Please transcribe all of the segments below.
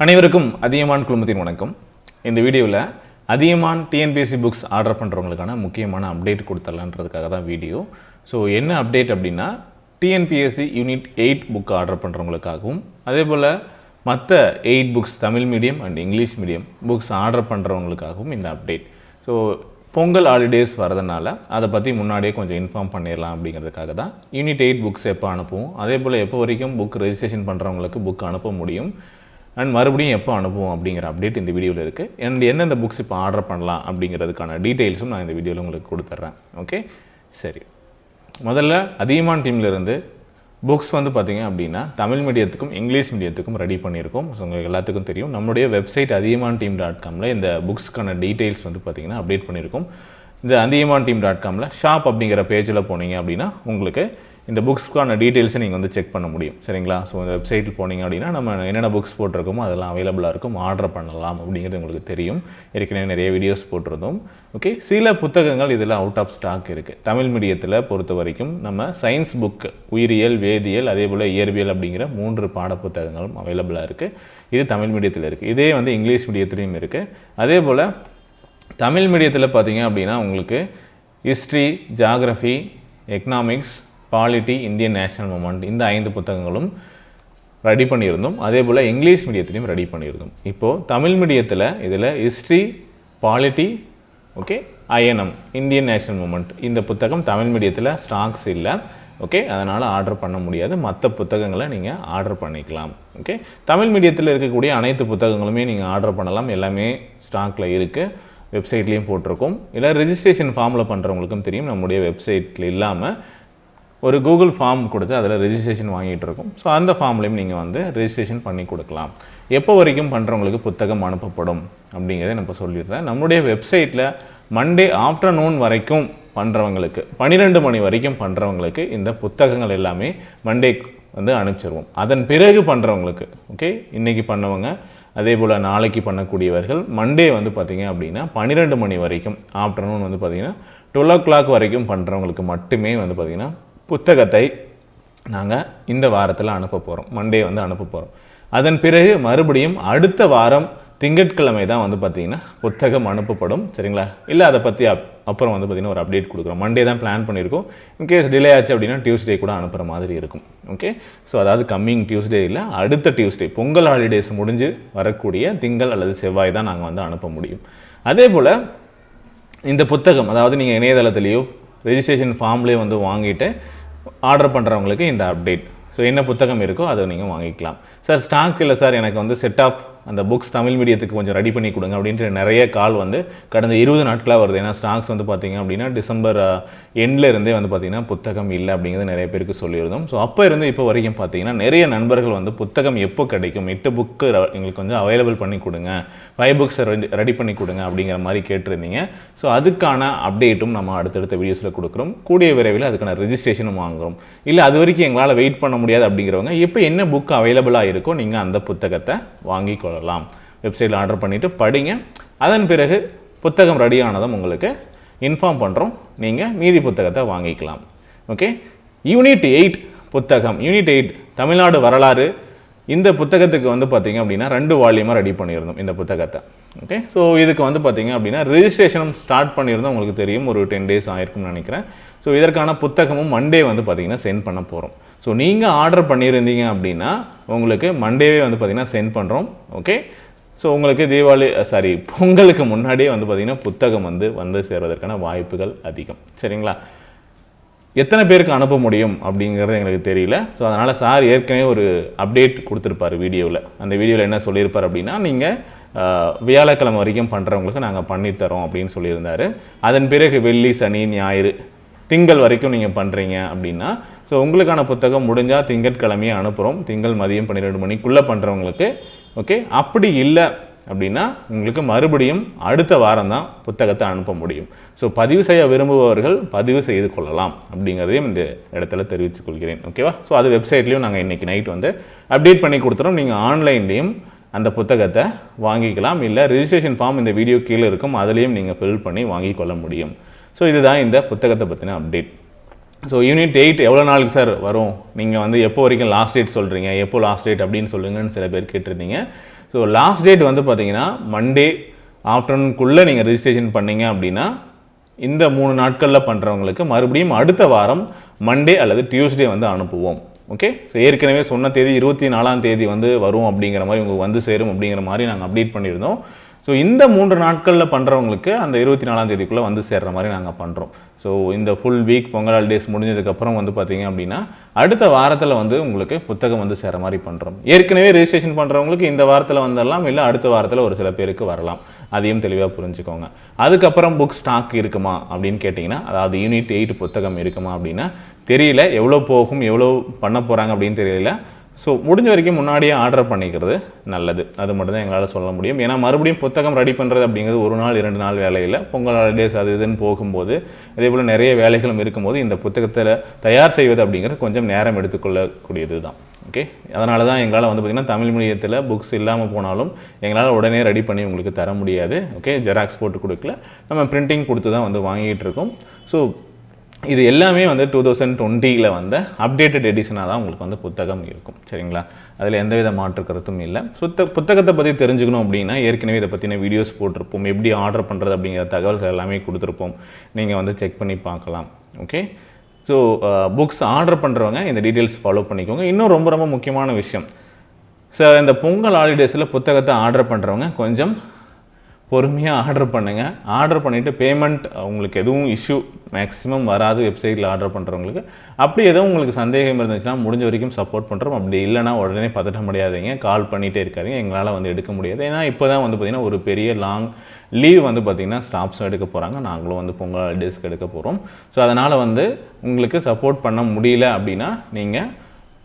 அனைவருக்கும் அதியமான் குழுமத்தின் வணக்கம். இந்த வீடியோவில் அதியமான் TNPSC புக்ஸ் ஆர்டர் பண்ணுறவங்களுக்கான முக்கியமான அப்டேட் கொடுத்துடலான்றதுக்காக தான் வீடியோ. ஸோ என்ன அப்டேட் அப்படின்னா TNPSC யூனிட் 8 புக் ஆர்டர் பண்ணுறவங்களுக்காகவும் அதே போல் மற்ற 8 books Tamil medium and English medium books order பண்ணுறவங்களுக்காகவும் இந்த அப்டேட். ஸோ பொங்கல் ஹாலிடேஸ் வரதுனால அதை பற்றி முன்னாடியே கொஞ்சம் இன்ஃபார்ம் பண்ணிடலாம் அப்படிங்கிறதுக்காக தான் யூனிட் 8 புக்ஸ் எப்போ அனுப்புவோம், அதே போல் எப்போ வரைக்கும் புக் ரெஜிஸ்ட்ரேஷன் பண்ணுறவங்களுக்கு புக் அனுப்ப முடியும் அண்ட் மறுபடியும் எப்போ அனுப்புவோம் அப்படிங்கிற அப்டேட் இந்த வீடியோவில் இருக்குது. அண்ட் எந்தெந்த புக்ஸ் இப்போ ஆர்டர் பண்ணலாம் அப்படிங்கிறதுக்கான டீட்டெயில்ஸும் நான் இந்த வீடியோவில் உங்களுக்கு கொடுத்துட்றேன். ஓகே, சரி. முதல்ல அதியமான் டீம்லேருந்து புக்ஸ் வந்து பார்த்திங்க அப்படின்னா தமிழ் மீடியத்துக்கும் இங்கிலீஷ் மீடியத்துக்கும் ரெடி பண்ணியிருக்கோம். ஸோ உங்களுக்கு எல்லாத்துக்கும் தெரியும், நம்மளுடைய வெப்சைட் athiyamanteam.comல இந்த புக்ஸ்க்கான டீட்டெயில்ஸ் வந்து பார்த்திங்கன்னா அப்டேட் பண்ணியிருக்கோம். இந்த athiyamanteam.comல ஷாப் அப்படிங்கிற பேஜில் போனீங்க அப்படின்னா உங்களுக்கு இந்த புக்ஸ்க்கான டீட்டெயில்ஸை நீங்கள் வந்து செக் பண்ண முடியும். சரிங்களா? ஸோ இந்த வெப்சைட்டில் போனீங்க அப்படின்னா நம்ம என்னென்ன புக்ஸ் போட்டிருக்கோமோ அதெல்லாம் அவைலபிளாக இருக்கும், ஆர்டர் பண்ணலாம் அப்படிங்கிறது உங்களுக்கு தெரியும். ஏற்கனவே நிறைய வீடியோஸ் போட்டிருந்தோம். ஓகே, சில புத்தகங்கள் இதில் அவுட் ஆஃப் ஸ்டாக் இருக்குது. தமிழ் மீடியத்தில் பொறுத்த வரைக்கும் நம்ம சயின்ஸ் புக்கு, உயிரியல், வேதியியல், அதே போல் இயற்பியல் அப்படிங்கிற 3 பாட புத்தகங்களும் அவைலபிளாக இருக்குது. இது தமிழ் மீடியத்தில் இருக்குது. இதே வந்து இங்கிலீஷ் மீடியத்துலேயும் இருக்குது. அதே போல் தமிழ் மீடியத்தில் பார்த்தீங்க அப்படின்னா உங்களுக்கு history, geography, economics, polity, Indian national moment இந்த 5 புத்தகங்களும் ரெடி பண்ணியிருந்தோம். அதே போல் இங்கிலீஷ் மீடியத்துலையும் ரெடி பண்ணியிருந்தோம். இப்போது தமிழ் மீடியத்தில் இதில் history, polity, okay, INM Indian national moment இந்த புத்தகம் தமிழ் மீடியத்தில் ஸ்டாக்ஸ் இல்லை. ஓகே, அதனால் ஆர்டர் பண்ண முடியாது. மற்ற புத்தகங்களை நீங்கள் ஆர்டர் பண்ணிக்கலாம். ஓகே, தமிழ் மீடியத்தில் இருக்கக்கூடிய அனைத்து புத்தகங்களுமே நீங்கள் ஆர்டர் பண்ணலாம். எல்லாமே ஸ்டாக்கில் இருக்குது, வெப்சைட்லேயும் போட்டிருக்கோம். இல்லை ரெஜிஸ்ட்ரேஷன் ஃபார்மில் பண்ணுறவங்களுக்கும் தெரியும், நம்முடைய வெப்சைட்டில் இல்லாமல் ஒரு கூகுள் ஃபார்ம் கொடுத்து அதில் ரெஜிஸ்ட்ரேஷன் வாங்கிட்டு இருக்கோம். ஸோ அந்த ஃபார்ம்லேயும் நீங்கள் வந்து ரெஜிஸ்ட்ரேஷன் பண்ணி கொடுக்கலாம். எப்போ வரைக்கும் பண்ணுறவங்களுக்கு புத்தகம் அனுப்பப்படும் அப்படிங்கிறத நான் இப்போ சொல்லிடுறேன். நம்முடைய வெப்சைட்டில் மண்டே ஆஃப்டர்நூன் வரைக்கும் பண்ணுறவங்களுக்கு, 12 மணி வரைக்கும் பண்ணுறவங்களுக்கு இந்த புத்தகங்கள் எல்லாமே மண்டே வந்து அனுப்பிச்சிருவோம். அதன் பிறகு பண்ணுறவங்களுக்கு, ஓகே, இன்றைக்கி பண்ணவங்க அதே போல் நாளைக்கு பண்ணக்கூடியவர்கள் மண்டே வந்து பார்த்திங்க அப்படின்னா 12 மணி வரைக்கும், ஆஃப்டர்நூன் வந்து பார்த்திங்கன்னா 12 o'clock வரைக்கும் பண்ணுறவங்களுக்கு மட்டுமே வந்து பார்த்திங்கன்னா புத்தகத்தை நாங்கள் இந்த வாரத்தில் அனுப்ப போகிறோம். மண்டே வந்து அனுப்ப போகிறோம். அதன் பிறகு மறுபடியும் அடுத்த வாரம் திங்கட்கிழமை தான் வந்து பார்த்திங்கன்னா புத்தகம் அனுப்பப்படும். சரிங்களா? இல்லை அதை பற்றி அப்புறம் வந்து பார்த்திங்கன்னா ஒரு அப்டேட் கொடுக்குறோம். மண்டே தான் பிளான் பண்ணியிருக்கோம். இன்கேஸ் டிலே ஆச்சு அப்படின்னா டியூஸ்டே கூட அனுப்புகிற மாதிரி இருக்கும். ஓகே, ஸோ அதாவது கம்மிங் டியூஸ்டே இல்லை, அடுத்த டியூஸ்டே பொங்கல் ஹாலிடேஸ் முடிஞ்சு வரக்கூடிய திங்கள் அல்லது செவ்வாய் தான் நாங்கள் வந்து அனுப்ப முடியும். அதே போல் இந்த புத்தகம், அதாவது நீங்கள் இணையதளத்துலேயோ ரெஜிஸ்ட்ரேஷன் ஃபார்ம்லேயே வந்து வாங்கிட்டு ஆர்டர் பண்ணுறவங்களுக்கு இந்த அப்டேட். ஸோ என்ன புத்தகம் இருக்கோ அதை நீங்கள் வாங்கிக்கலாம். சார் ஸ்டாக் இல்லை சார், எனக்கு வந்து செட் ஆஃப் அந்த புக்ஸ் தமிழ் மீடியத்துக்கு கொஞ்சம் ரெடி பண்ணி கொடுங்க அப்படின்ட்டு நிறைய கால் வந்து கடந்த 20 நாட்களாக வருது. ஏன்னா ஸ்டாக்ஸ் வந்து பார்த்திங்க அப்படின்னா டிசம்பர் எண்டில் இருந்தே வந்து பார்த்திங்கன்னா புத்தகம் இல்லை அப்படிங்கிறது நிறைய பேருக்கு சொல்லியிருந்தோம். ஸோ அப்போ இருந்து இப்போ வரைக்கும் பார்த்திங்கன்னா நிறைய நண்பர்கள் வந்து புத்தகம் எப்போ கிடைக்கும், 8 புக்கு எங்களுக்கு வந்து அவைலபிள் பண்ணி கொடுங்க, 5 புக்ஸை ரெடி பண்ணி கொடுங்க அப்படிங்கிற மாதிரி கேட்டிருந்தீங்க. ஸோ அதுக்கான அப்டேட்டும் நம்ம அடுத்தடுத்த வீடியோஸில் கொடுக்குறோம். கூடிய விரைவில் அதுக்கான ரெஜிஸ்ட்ரேஷனும் வாங்குகிறோம். இல்லை அது வரைக்கும் எங்களால் வெயிட் பண்ண முடியாது அப்படிங்கிறவங்க இப்போ என்ன புக் அவைலபிளாக இருக்கோ நீங்கள் அந்த புத்தகத்தை வாங்கி கொள்ளலாம். வெப்சைட்டில் ஆர்டர் பண்ணிவிட்டு படிங்க. அதன் பிறகு புத்தகம் ரெடியானதும் உங்களுக்கு இன்ஃபார்ம் பண்ணுறோம், நீங்கள் மீதி புத்தகத்தை வாங்கிக்கலாம். ஓகே, யூனிட் 8 புத்தகம், யூனிட் 8 தமிழ்நாடு வரலாறு. இந்த புத்தகத்துக்கு வந்து பார்த்திங்க அப்படின்னா 2 வால்யூமாக ரெடி பண்ணியிருந்தோம் இந்த புத்தகத்தை. ஓகே, ஸோ இதுக்கு வந்து பார்த்திங்க அப்படின்னா ரெஜிஸ்ட்ரேஷனும் ஸ்டார்ட் பண்ணியிருந்தோம். உங்களுக்கு தெரியும், ஒரு 10 days ஆயிருக்கும்னு நினைக்கிறேன். ஸோ இதற்கான புத்தகமும் மண்டே வந்து பார்த்திங்கன்னா சென்ட் பண்ண போகிறோம். ஸோ நீங்கள் ஆர்டர் பண்ணியிருந்தீங்க அப்படின்னா உங்களுக்கு மண்டேவே வந்து பார்த்திங்கன்னா சென்ட் பண்ணுறோம். ஓகே, ஸோ உங்களுக்கு பொங்கலுக்கு முன்னாடியே வந்து பார்த்திங்கன்னா புத்தகம் வந்து சேர்வதற்கான வாய்ப்புகள் அதிகம். சரிங்களா? எத்தனை பேருக்கு அனுப்ப முடியும் அப்படிங்கிறது எங்களுக்கு தெரியல. ஸோ அதனால் சார் ஏற்கனவே ஒரு அப்டேட் கொடுத்துருப்பார் வீடியோவில். அந்த வீடியோவில் என்ன சொல்லியிருப்பார் அப்படின்னா, நீங்கள் வியாழக்கிழமை வரைக்கும் பண்ணுறவங்களுக்கு நாங்கள் பண்ணித்தரோம் அப்படின்னு சொல்லியிருந்தார். அதன் பிறகு வெள்ளி, சனி, ஞாயிறு, திங்கள் வரைக்கும் நீங்கள் பண்ணுறீங்க அப்படின்னா ஸோ உங்களுக்கான புத்தகம் முடிஞ்சால் திங்கட்கிழமையே அனுப்புகிறோம். திங்கள் மதியம் 12 மணிக்குள்ளே பண்ணுறவங்களுக்கு. ஓகே, அப்படி இல்லை அப்படின்னா உங்களுக்கு மறுபடியும் அடுத்த வாரம் தான் புத்தகத்தை அனுப்ப முடியும். ஸோ பதிவு செய்ய விரும்புபவர்கள் பதிவு செய்து கொள்ளலாம் அப்படிங்கிறதையும் இந்த இடத்துல தெரிவித்துக் கொள்கிறேன். ஓகேவா? ஸோ அது வெப்சைட்லேயும் நாங்கள் இன்றைக்கி நைட் வந்து அப்டேட் பண்ணி கொடுத்துறோம். நீங்கள் ஆன்லைன்லேயும் அந்த புத்தகத்தை வாங்கிக்கலாம். இல்லை ரெஜிஸ்ட்ரேஷன் ஃபார்ம் இந்த வீடியோ கீழே இருக்கும், அதுலேயும் நீங்கள் ஃபில் பண்ணி வாங்கி கொள்ள முடியும். ஸோ இதுதான் இந்த புத்தகத்தை பற்றின அப்டேட். ஸோ யூனிட் 8 எவ்வளோ நாளுக்கு சார் வரும், நீங்கள் வந்து எப்போ வரைக்கும் லாஸ்ட் டேட் சொல்கிறீங்க, எப்போ லாஸ்ட் டேட் அப்படின்னு சொல்லுங்கன்னு சில பேர் கேட்டிருந்தீங்க. ஸோ லாஸ்ட் டேட் வந்து பார்த்தீங்கன்னா மண்டே ஆஃப்டர்நூனுக்குள்ளே நீங்கள் ரெஜிஸ்ட்ரேஷன் பண்ணீங்க அப்படின்னா இந்த 3 நாட்களில் பண்ணுறவங்களுக்கு மறுபடியும் அடுத்த வாரம் மண்டே அல்லது டியூஸ்டே வந்து அனுப்புவோம். ஓகே, ஸோ ஏற்கனவே சொன்ன தேதி 24ஆம் தேதி வந்து வரும் அப்படிங்கிற மாதிரி உங்களுக்கு வந்து சேரும் அப்படிங்கிற மாதிரி நாங்கள் அப்டேட் பண்ணியிருந்தோம். ஸோ இந்த 3 நாட்களில் பண்ணுறவங்களுக்கு அந்த 24ஆம் தேதிக்குள்ளே வந்து சேர்கிற மாதிரி நாங்கள் பண்ணுறோம். ஸோ இந்த ஃபுல் வீக் பொங்கல் ஹாலிடேஸ் முடிஞ்சதுக்கப்புறம் வந்து பார்த்தீங்க அப்படின்னா அடுத்த வாரத்தில் வந்து உங்களுக்கு புத்தகம் வந்து சேர மாதிரி பண்ணுறோம். ஏற்கனவே ரெஜிஸ்ட்ரேஷன் பண்ணுறவங்களுக்கு இந்த வாரத்தில் வந்துடலாம், இல்லை அடுத்த வாரத்தில் ஒரு சில பேருக்கு வரலாம். அதையும் தெளிவாக புரிஞ்சுக்கோங்க. அதுக்கப்புறம் புக் ஸ்டாக் இருக்குமா அப்படின்னு கேட்டிங்கன்னா, அதாவது யூனிட் 8 புத்தகம் இருக்குமா அப்படின்னா தெரியல. எவ்வளோ போகும், எவ்வளோ பண்ண போகிறாங்க அப்படின்னு தெரியல. ஸோ முடிஞ்ச வரைக்கும் முன்னாடியே ஆர்டர் பண்ணிக்கிறது நல்லது. அது மட்டும் தான் எங்களால் சொல்ல முடியும். ஏன்னா மறுபடியும் புத்தகம் ரெடி பண்ணுறது அப்படிங்கிறது 1 நாள் 2 நாள் வேலையில், பொங்கல் ஹாலிடேஸ் அது இதுன்னு போகும்போது அதே போல் நிறைய வேலைகளும் இருக்கும்போது இந்த புத்தகத்தில் தயார் செய்வது அப்படிங்கிறது கொஞ்சம் நேரம் எடுத்துக்கொள்ளக்கூடியது தான். ஓகே, அதனால தான் எங்களால் வந்து பார்த்திங்கன்னா தமிழ் மீடியத்தில் புக்ஸ் இல்லாமல் போனாலும் எங்களால் உடனே ரெடி பண்ணி உங்களுக்கு தர முடியாது. ஓகே, ஜெராக்ஸ் போட்டு கொடுக்கல, நம்ம பிரிண்டிங் கொடுத்து தான் வந்து வாங்கிட்டு இருக்கோம். ஸோ இது எல்லாமே வந்து 2020 வந்த அப்டேட்டட் எடிஷனாக தான் உங்களுக்கு வந்து புத்தகம் இருக்கும். சரிங்களா, அதில் எந்தவித மாற்று கருத்தும் இல்லை. புத்தகத்தை பற்றி தெரிஞ்சுக்கணும் அப்படின்னா ஏற்கனவே இதை பற்றின வீடியோஸ் போட்டிருப்போம், எப்படி ஆர்டர் பண்ணுறது அப்படிங்கிற தகவல்கள் எல்லாமே கொடுத்துருப்போம். நீங்கள் வந்து செக் பண்ணி பார்க்கலாம். ஓகே, ஸோ புக்ஸ் ஆர்டர் பண்ணுறவங்க இந்த டீட்டெயில்ஸ் ஃபாலோ பண்ணிக்கோங்க. இன்னும் ரொம்ப ரொம்ப முக்கியமான விஷயம், சார் இந்த பொங்கல் ஹாலிடேஸில் புத்தகத்தை ஆர்டர் பண்ணுறவங்க கொஞ்சம் பொறுமையாக ஆர்டர் பண்ணுங்கள். ஆர்டர் பண்ணிவிட்டு பேமெண்ட் உங்களுக்கு எதுவும் இஷ்யூ மேக்ஸிமம் வராது வெப்சைட்டில் ஆர்டர் பண்ணுறவங்களுக்கு. அப்படி எதுவும் உங்களுக்கு சந்தேகம் இருந்துச்சுன்னா முடிஞ்ச வரைக்கும் சப்போர்ட் பண்ணுறோம். அப்படி இல்லைனா உடனே பதட்ட முடியாதீங்க, கால் பண்ணிகிட்டே இருக்காதீங்க, எங்களால் வந்து எடுக்க முடியாது. ஏன்னா இப்போ தான் வந்து பார்த்திங்கன்னா ஒரு பெரிய லாங் லீவ் வந்து பார்த்திங்கன்னா ஸ்டாஃப்ஸும் எடுக்க போகிறாங்க, நாங்களும் வந்து பொங்கல் ஹாலிடேஸ்க்கு எடுக்க போகிறோம். ஸோ அதனால் வந்து உங்களுக்கு சப்போர்ட் பண்ண முடியல அப்படின்னா நீங்கள்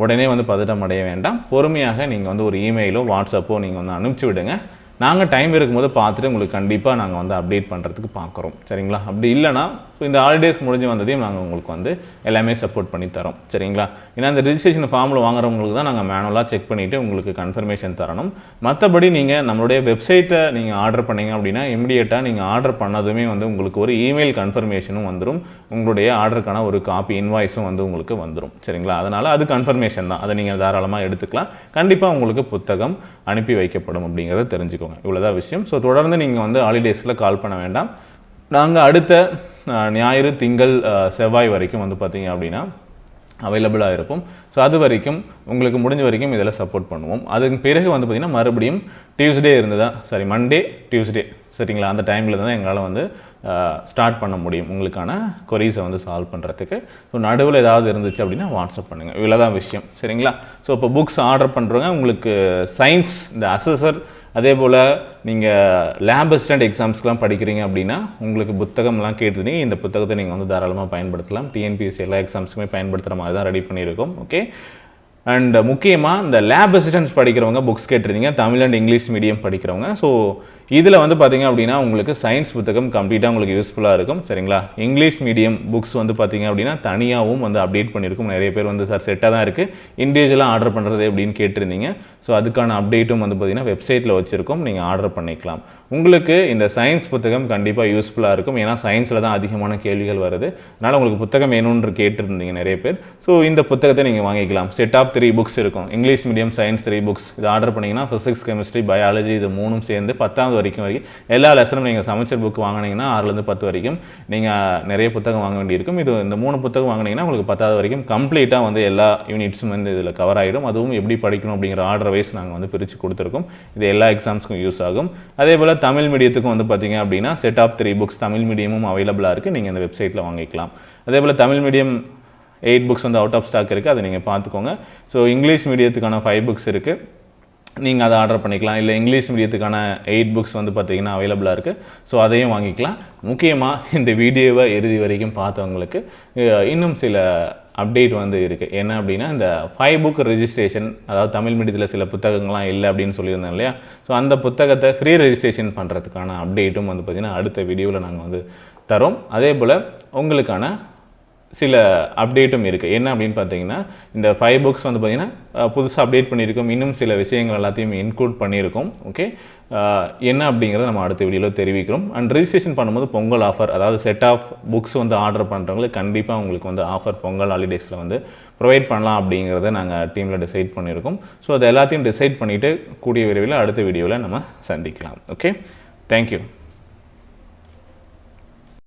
உடனே வந்து பதட்டம் அடைய வேண்டாம். பொறுமையாக நீங்கள் வந்து ஒரு இமெயிலோ வாட்ஸ்அப்போ நீங்கள் வந்து அனுப்பிச்சி விடுங்க. நாங்கள் டைம் இருக்கும்போது பார்த்துட்டு உங்களுக்கு கண்டிப்பாக நாங்கள் வந்து அப்டேட் பண்ணுறதுக்கு பார்க்குறோம். சரிங்களா, அப்படி இல்லைனா ஸோ இந்த ஹாலிடேஸ் முடிஞ்சு வந்ததையும் நாங்கள் உங்களுக்கு வந்து எல்லாமே சப்போர்ட் பண்ணி தரோம். சரிங்களா, ஏன்னா இந்த ரெஜிஸ்ட்ரேஷன் ஃபார்மில் வாங்குறவங்களுக்கு தான் நாங்கள் மேனுவலாக செக் பண்ணிவிட்டு உங்களுக்கு கன்ஃபர்மேஷன் தரணும். மற்றபடி நீங்கள் நம்மளுடைய வெப்சைட்டை நீங்கள் ஆர்டர் பண்ணிங்க அப்படின்னா இமிடியேட்டாக நீங்கள் ஆர்டர் பண்ணதுமே வந்து உங்களுக்கு ஒரு இமெயில் கன்ஃபர்மேஷனும் வந்துடும், உங்களுடைய ஆர்டருக்கான ஒரு காப்பி இன்வாய்ஸும் வந்து உங்களுக்கு வந்துடும். சரிங்களா, அதனால் அது கன்ஃபர்மேஷன் தான், அதை நீங்கள் தாராளமாக எடுத்துக்கலாம். கண்டிப்பாக உங்களுக்கு புத்தகம் அனுப்பி வைக்கப்படும் அப்படிங்கிறத தெரிஞ்சுக்கோங்க. இவ்வளோதான் விஷயம். ஸோ தொடர்ந்து நீங்கள் வந்து ஹாலிடேஸில் கால் பண்ண வேண்டாம். நாங்கள் அடுத்த ஞாயிறு திங்கள் செவ்வாய் வரைக்கும் வந்து பார்த்திங்க அப்படின்னா அவைலபிளாக இருப்போம். ஸோ அது வரைக்கும் உங்களுக்கு முடிஞ்ச வரைக்கும் இதில் சப்போர்ட் பண்ணுவோம். அதுக்கு பிறகு வந்து பார்த்திங்கன்னா மறுபடியும் டியூஸ்டே இருந்ததா மண்டே டியூஸ்டே சரிங்களா, அந்த டைமில் தான் எங்களால் வந்து ஸ்டார்ட் பண்ண முடியும் உங்களுக்கான கொரீஸை வந்து சால்வ் பண்ணுறதுக்கு. ஸோ நடுவில் ஏதாவது இருந்துச்சு அப்படின்னா வாட்ஸ்அப் பண்ணுங்கள். இவ்வளோதான் விஷயம். சரிங்களா, ஸோ இப்போ புக்ஸ் ஆர்டர் பண்ணுறவங்க உங்களுக்கு சயின்ஸ் இந்த அசஸர் அதே போல் நீங்கள் லேப் அசிஸ்டன்ட் எக்ஸாம்ஸ்க்கெலாம் படிக்கிறீங்க அப்படின்னா உங்களுக்கு புத்தகம்லாம் கேட்டிருந்தீங்க. இந்த புத்தகத்தை நீங்கள் வந்து தாராளமாக பயன்படுத்தலாம். டிஎன்பிஎஸ்சி எல்லா எக்ஸாம்ஸுக்குமே பயன்படுத்துகிற மாதிரி தான் ரெடி பண்ணியிருக்கோம். ஓகே, அண்ட் முக்கியமாக இந்த லேப் அசிஸ்டன்ட்ஸ் படிக்கிறவங்க புக்ஸ் கேட்டிருந்தீங்க, தமிழ் அண்ட் இங்கிலீஷ் மீடியம் படிக்கிறவங்க. ஸோ இதில் வந்து பார்த்திங்க அப்படின்னா உங்களுக்கு சயின்ஸ் புத்தகம் கம்ப்ளீட்டாக உங்களுக்கு யூஸ்ஃபுல்லாக இருக்கும். சரிங்களா, இங்கிலீஷ் மீடியம் புக்ஸ் வந்து பார்த்திங்க அப்படின்னா தனியாகவும் வந்து அப்டேட் பண்ணியிருக்கும். நிறைய பேர் வந்து சார் செட்டாக தான் இருக்குது, இண்டிவிஜுவலாக ஆர்டர் பண்ணுறது அப்படின்னு கேட்டிருந்தீங்க. ஸோ அதுக்கான அப்டேட்டும் வந்து பார்த்திங்கன்னா வெப்சைட்டில் வச்சுருக்கோம், நீங்கள் ஆர்டர் பண்ணிக்கலாம். உங்களுக்கு இந்த சயின்ஸ் புத்தகம் கண்டிப்பாக யூஸ்ஃபுல்லாக இருக்கும். ஏன்னா சயின்ஸில் தான் அதிகமான கேள்விகள் வருது. அதனால் உங்களுக்கு புத்தகம் வேணும்னு கேட்டிருந்தீங்க நிறைய பேர். ஸோ இந்த புத்தகத்தை நீங்கள் வாங்கிக்கலாம். செட் ஆஃப் 3 புக்ஸ் இருக்கும், இங்கிலீஷ் மீடியம் சயின்ஸ் 3 புக்ஸ். இது ஆர்டர் பண்ணிங்கன்னா ஃபிசிக்ஸ் கெமிஸ்ட்ரி பயாலஜி இது 3ம் சேர்ந்து 10வது வரைக்கும் எல்லா லெசனும் நீங்கள் சமச்சர் புக் வாங்கினீங்கன்னா 6லேருந்து 10 வரைக்கும் நீங்கள் நிறைய புத்தகம் வாங்க வேண்டியிருக்கும். இது இந்த 3 புத்தகம் வாங்கினீங்கன்னா உங்களுக்கு 10வது வரைக்கும் கம்ப்ளீட்டாக வந்து எல்லா யூனிட்ஸும் வந்து இதில் கவர் ஆகிடும். அதுவும் எப்படி படிக்கணும் அப்படிங்கிற ஆர்டர் வைஸ் நாங்கள் வந்து பிரித்து கொடுத்துருக்கோம். இது எல்லா எக்ஸாம்ஸ்க்கும் யூஸ் ஆகும். அதே போல் தமிழ் மீடியத்துக்கும் வந்து பார்த்தீங்க அப்படின்னா செட் ஆஃப் 3 புக்ஸ் தமிழ் மீடியமும் அவைலபிளாக இருக்குது, நீங்கள் இந்த வெப்சைட்டில் வாங்கிக்கலாம். அதே போல் தமிழ் மீடியம் 8 புக்ஸ் வந்து அவுட் ஆஃப் ஸ்டாக் இருக்குது, அதை நீங்கள் பார்த்துக்கோங்க. ஸோ இங்கிலீஷ் மீடியத்துக்கான 5 புக்ஸ் இருக்குது, நீங்கள் அதை ஆர்டர் பண்ணிக்கலாம். இல்லை இங்கிலீஷ் மீடியத்துக்கான 8 புக்ஸ் வந்து பார்த்திங்கன்னா அவைலபிளாக இருக்குது. ஸோ அதையும் வாங்கிக்கலாம். முக்கியமாக இந்த வீடியோவை இறுதி வரைக்கும் பார்த்தவங்களுக்கு இன்னும் சில அப்டேட் வந்து இருக்குது. என்ன அப்படின்னா இந்த 5 புக் ரெஜிஸ்ட்ரேஷன், அதாவது தமிழ் மீடியத்தில் சில புத்தகங்கள்லாம் இல்லை அப்படின்னு சொல்லியிருந்தேன் இல்லையா. ஸோ அந்த புத்தகத்தை ஃப்ரீ ரெஜிஸ்ட்ரேஷன் பண்ணுறதுக்கான அப்டேட்டும் வந்து பார்த்திங்கன்னா அடுத்த வீடியோவில் நாங்கள் வந்து தரோம். அதே போல் உங்களுக்கான சில அப்டேட்டும் இருக்குது. என்ன அப்படின்னு பார்த்தீங்கன்னா, இந்த 5 புக்ஸ் வந்து பார்த்தீங்கன்னா புதுசாக அப்டேட் பண்ணியிருக்கோம். இன்னும் சில விஷயங்கள் எல்லாத்தையும் இன்க்ளூட் பண்ணியிருக்கோம். ஓகே, என்ன அப்படிங்கிறத நம்ம அடுத்த வீடியோவில் தெரிவிக்கிறோம். அண்ட் ரிஜிஸ்ட்ரேஷன் பண்ணும்போது பொங்கல் ஆஃபர், அதாவது செட் ஆஃப் புக்ஸ் வந்து ஆர்டர் பண்ணுறவங்களுக்கு கண்டிப்பாக உங்களுக்கு வந்து ஆஃபர் பொங்கல் ஹாலிடேஸில் வந்து ப்ரொவைட் பண்ணலாம் அப்படிங்கிறத நாங்கள் டீமில் டிசைட் பண்ணியிருக்கோம். ஸோ அது எல்லாத்தையும் டிசைட் பண்ணிவிட்டு கூடிய விரைவில் அடுத்த வீடியோவில் நம்ம சந்திக்கலாம். Okay, thank you.